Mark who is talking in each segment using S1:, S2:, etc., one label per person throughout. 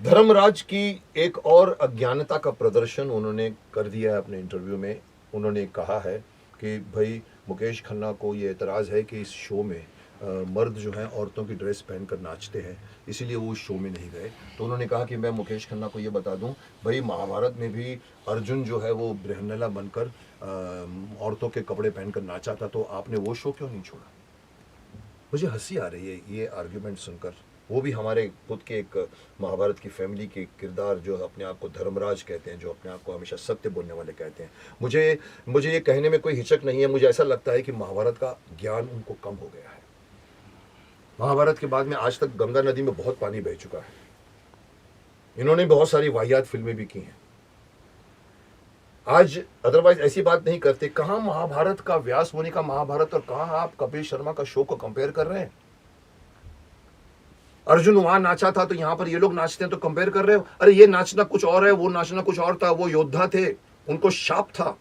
S1: धर्मराज की एक और अज्ञानता का प्रदर्शन उन्होंने कर दिया है अपने इंटरव्यू में। उन्होंने कहा है कि भाई मुकेश खन्ना को ये एतराज़ है कि इस शो में मर्द जो हैं औरतों की ड्रेस पहनकर नाचते हैं, इसीलिए वो उस शो में नहीं गए। तो उन्होंने कहा कि मैं मुकेश खन्ना को ये बता दूं, भाई महाभारत में भी अर्जुन जो है वो बृहन्नला बनकर औरतों के कपड़े पहनकर नाचा था, तो आपने वो शो क्यों नहीं छोड़ा? मुझे हंसी आ रही है ये आर्ग्यूमेंट सुनकर। वो भी हमारे खुद के एक महाभारत की फैमिली के किरदार जो अपने आप को धर्मराज कहते हैं, जो अपने आप को हमेशा सत्य बोलने वाले कहते हैं। मुझे ये कहने में कोई हिचक नहीं है। मुझे ऐसा लगता है कि महाभारत का ज्ञान उनको कम हो गया है। महाभारत के बाद में आज तक गंगा नदी में बहुत पानी बह चुका है। इन्होंने बहुत सारी वाहियात फिल्में भी की हैं। आज अदरवाइज ऐसी बात नहीं करते। कहां महाभारत का व्यास मुनि का महाभारत और कहां आप कपिल शर्मा का शो को कंपेयर कर रहे हैं? अर्जुन वहां नाचा था तो यहां पर ये लोग नाचते हैं तो कंपेयर कर रहे हो? अरे ये नाचना कुछ और है, वो नाचना कुछ और था। वो योद्धा थे, उनको शाप था,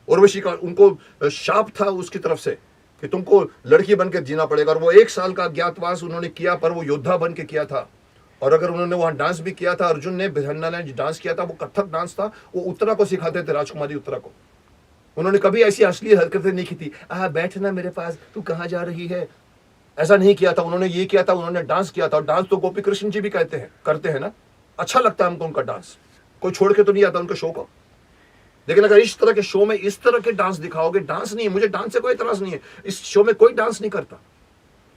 S1: उर्वशी का उनको शाप था उसकी तरफ से कि तुमको लड़की बनकर जीना पड़ेगा। और वो 1 साल का अज्ञातवास उन्होंने किया, पर वो योद्धा बन के किया था। और अगर उन्होंने वहां डांस भी किया था, अर्जुन ने बृहन्नला ने डांस किया था, वो कथक डांस था। वो उत्तरा को सिखाते थे, राजकुमारी उत्तरा को। उन्होंने कभी ऐसी अश्लील हरकतें नहीं की थी। बैठना मेरे पास, तू कहां जा रही है, ऐसा नहीं किया था। उन्होंने ये किया था, उन्होंने डांस किया था। और डांस तो गोपी कृष्ण जी भी कहते हैं, करते हैं ना। अच्छा लगता है हमको उनका डांस, कोई छोड़ के तो नहीं आता उनके शो को। लेकिन अगर इस तरह के शो में इस तरह के डांस दिखाओगे, डांस नहीं है, मुझे डांस से कोई इतराज नहीं है, इस शो में कोई डांस नहीं करता,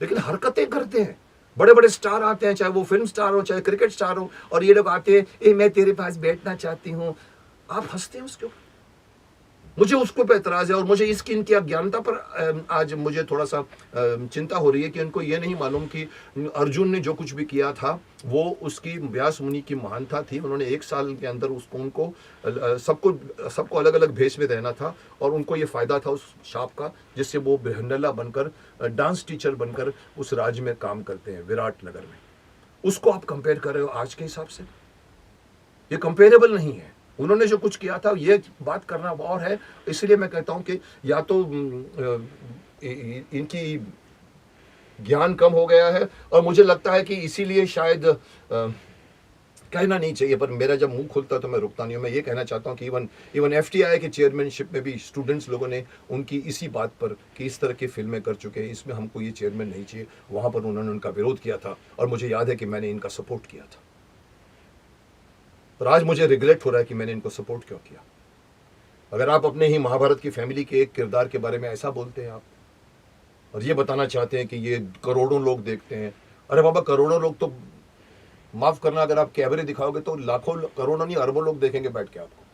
S1: लेकिन हरकतें करते हैं। बड़े बड़े स्टार आते हैं, चाहे वो फिल्म स्टार हो चाहे क्रिकेट स्टार हो, और ये लोग आते हैं, ए मैं तेरे पास बैठना चाहती हूं। आप हंसते हैं उसके ऊपर। मुझे उसको पे एतराज है। और मुझे इसकी इनकी अज्ञानता पर आज मुझे थोड़ा सा चिंता हो रही है कि इनको ये नहीं मालूम कि अर्जुन ने जो कुछ भी किया था वो उसकी व्यास मुनि की महानता थी। उन्होंने 1 साल के अंदर उनको सबको अलग अलग भेष में रहना था, और उनको ये फायदा था उस शाप का, जिससे वो बृहन्नला बनकर डांस टीचर बनकर उस राज्य में काम करते हैं, विराट नगर में। उसको आप कंपेयर कर रहे हो आज के हिसाब से? ये कंपेरेबल नहीं है। उन्होंने जो कुछ किया था ये बात करना और है। इसलिए मैं कहता हूं कि या तो इनकी ज्ञान कम हो गया है, और मुझे लगता है कि इसीलिए शायद कहना नहीं चाहिए, पर मेरा जब मुंह खुलता है तो मैं रुकता नहीं हूं। मैं ये कहना चाहता हूं कि इवन एफटीआई के चेयरमैनशिप में भी स्टूडेंट्स लोगों ने उनकी इसी बात पर कि इस तरह की फिल्में कर चुके हैं, इसमें हमको ये चेयरमैन नहीं चाहिए, वहां पर उन्होंने उनका विरोध किया था। और मुझे याद है कि मैंने इनका सपोर्ट किया था, और आज मुझे रिग्रेट हो रहा है कि मैंने इनको सपोर्ट क्यों किया। अगर आप अपने ही महाभारत की फैमिली के एक किरदार के बारे में ऐसा बोलते हैं आप, और ये बताना चाहते हैं कि ये करोड़ों लोग देखते हैं, अरे बाबा करोड़ों लोग तो माफ करना, अगर आप कैमरे दिखाओगे तो लाखों करोड़ों नहीं अरबों लोग देखेंगे बैठ के आपको।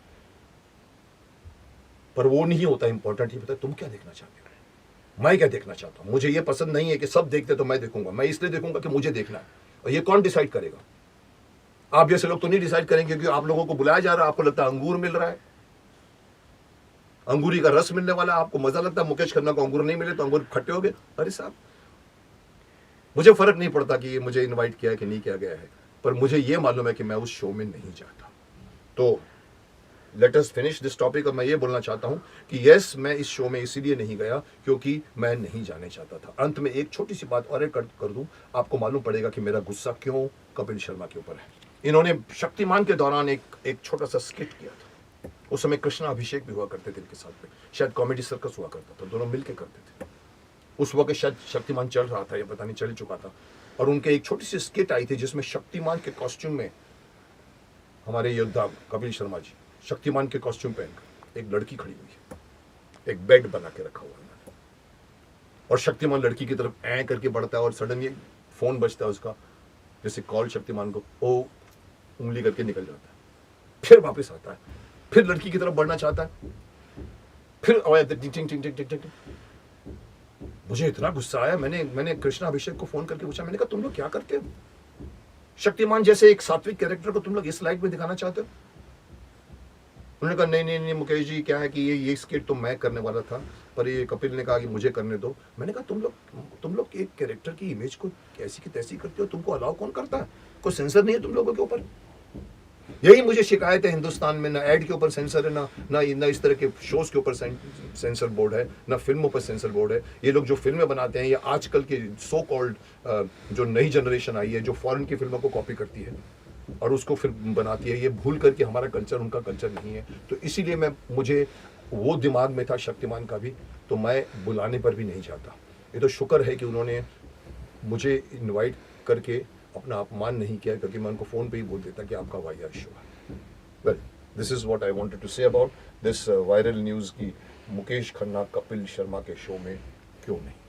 S1: पर वो नहीं होता इंपॉर्टेंट। ही पता तुम क्या देखना चाहते हो, मैं क्या देखना चाहता हूं। मुझे ये पसंद नहीं है कि सब देखते तो मैं देखूंगा। मैं इसलिए देखूंगा कि मुझे देखना है। और ये कौन डिसाइड करेगा? आप जैसे लोग तो नहीं डिसाइड करेंगे, क्योंकि आप लोगों को बुलाया जा रहा है, आपको लगता है अंगूर मिल रहा है, अंगूरी का रस मिलने वाला है, आपको मजा लगता है। मुकेश खन्ना को अंगूर नहीं मिले तो अंगूर खट्टे हो गए। अरे साहब, मुझे फर्क नहीं पड़ता कि ये मुझे इनवाइट किया है कि नहीं किया गया है, पर मुझे ये मालूम है कि मैं उस शो में नहीं जाता। तो let us finish this topic. और मैं ये बोलना चाहता हूं कि यस, मैं इस शो में इसीलिए नहीं गया क्योंकि मैं नहीं जाने चाहता था। अंत में एक छोटी सी बात और कर दूं, आपको मालूम पड़ेगा कि मेरा गुस्सा क्यों कपिल शर्मा के ऊपर है। इन्होंने शक्तिमान के दौरान एक छोटा सा स्किट किया था। उस समय कृष्णा अभिषेक भी हुआ करते थे इनके साथ में, शायद कॉमेडी सर्कस हुआ करता था, दोनों मिलके करते थे। उस वक्त शायद शक्तिमान चल रहा था, ये पता नहीं चल चुका था। और उनके एक छोटी सी स्किट आई थी जिसमें शक्तिमान के कॉस्ट्यूम में हमारे योद्धा कपिल शर्मा जी शक्तिमान के कॉस्ट्यूम पहनकर, एक लड़की खड़ी हुई है, एक बेड बना के रखा हुआ है, और शक्तिमान लड़की की तरफ ऐ करके बढ़ता है, और सडनली फोन बजता है उसका, जैसे कॉल शक्तिमान को, ओ उंगली करके निकल जाता है, फिर वापस आता है, फिर लड़की की तरफ बढ़ना चाहता है, फिर आवाज टिंग टिंग टिंग टिंग टिंग। मुझे इतना गुस्सा आया, मैंने कृष्णा अभिषेक को फोन करके पूछा, मैंने कहा तुम लोग क्या करते हो? शक्तिमान जैसे एक सात्विक कैरेक्टर को तुम लोग इस लाइट में दिखाना चाहते हो? उन्होंने कहा नहीं नहीं नहीं मुकेश जी, क्या है कि ये स्किट तो मैं करने वाला था, पर ये कपिल ने कहा कि मुझे करने दो। मैंने कहा तुम लोग एक कैरेक्टर की इमेज को कैसी की तैसी करते हो, तुमको अलाउ कौन करता है? कोई सेंसर नहीं है तुम लोगों के ऊपर? यही मुझे शिकायत है हिंदुस्तान में, ना ऐड के ऊपर सेंसर है, ना इस तरह के शोज के ऊपर सेंसर बोर्ड है, ना फिल्मों पर सेंसर बोर्ड है। ये लोग जो फिल्में बनाते हैं, ये आजकल के सो कॉल्ड जो नई जनरेशन आई है, जो फॉरेन की फिल्मों को कॉपी करती है और उसको फिर बनाती है, ये भूल करके हमारा कल्चर उनका कल्चर नहीं है। तो इसीलिए मुझे वो दिमाग में था शक्तिमान का भी, तो मैं बुलाने पर भी नहीं जाता। ये तो शुक्र है कि उन्होंने मुझे इनवाइट करके अपना अपमान नहीं किया, क्योंकि मैं उनको फ़ोन पे ही बोल देता कि आपका वाहियात शो है। Well, this is what I wanted to say about this viral news की मुकेश खन्ना कपिल शर्मा के शो में क्यों नहीं।